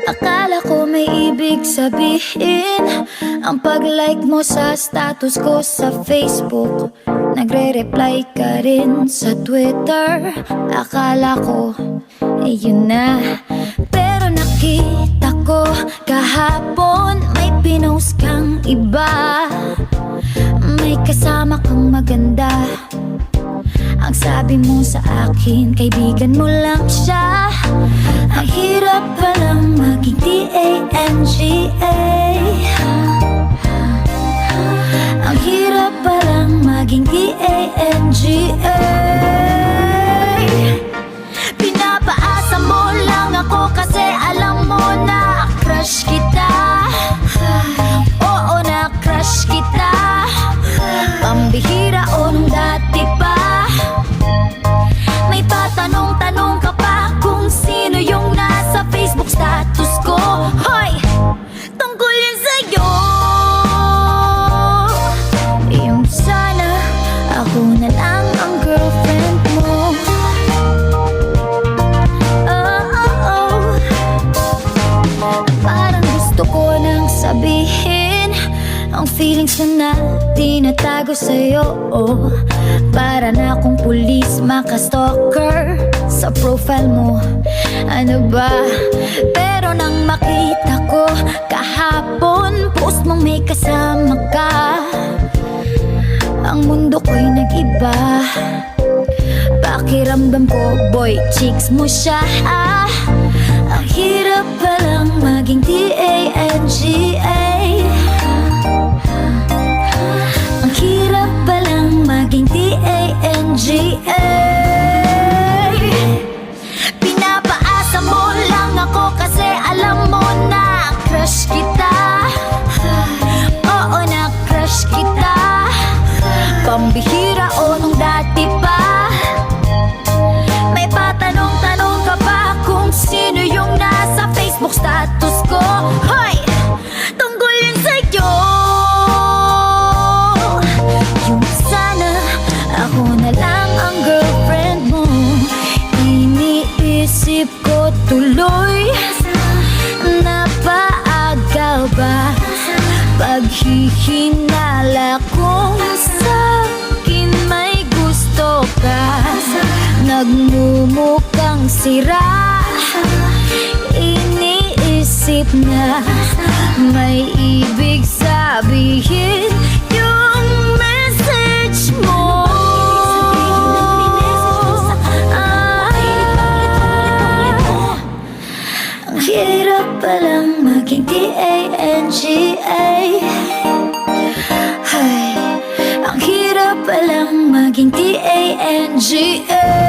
Akala ko may ibig sabihin ang pag-like mo sa status ko sa Facebook. Nagre-reply ka rin sa Twitter. Akala ko, yun na. Pero nakita ko kahapon may pinost kang iba. May kasama kang maganda. Ang sabi mo sa akin, kaibigan mo lang siya. Ang hirap palang maging T-A-N-G-A. Ang hirap palang maging T-A-N-G-A. Pinapaasa mo lang ako kasi alam mo na crush kita. Oo, na crush kita. Pambihira o nung dati pa. May patanong-tanong ka pa kung sino yung nasa Facebook status ko. Hoy! Tungkol yun sa'yo. Yung sana ako na lang ang girlfriend mo. Parang gusto ko nang sabihin ang feelings na tinatago sa'yo. Para na akong pulis, maka-stalker sa profile mo. Ano ba? Pero nang makita ko kahapon, post mong may kasama ka, ang mundo ko'y nag-iba. Pakiramdam ko, boy, chicks mo siya. Ang hirap palang maging T-A-N-G-A. Ang hirap palang maging T-A-N-G-A. Pinapaasa mo lang ako kasi alam mo na crush kita. Oo, na crush kita. Pambihira o nung dati pa. May patanong-tanong ka pa kung sino yung nasa Facebook status ko. Hoy! Tungkol yun sa'yo. Yung sana ako na lang ang girlfriend mo. Iniisip ko tuloy, napaaga ba paghihinala kung sa'kin may gusto ka. Nagmumukhang sira, iniisip na may ibig sabihin yung message mo. Ang hirap palang maging T-A-N-G-A. Ay, ang hirap palang maging T-A-N-G-A.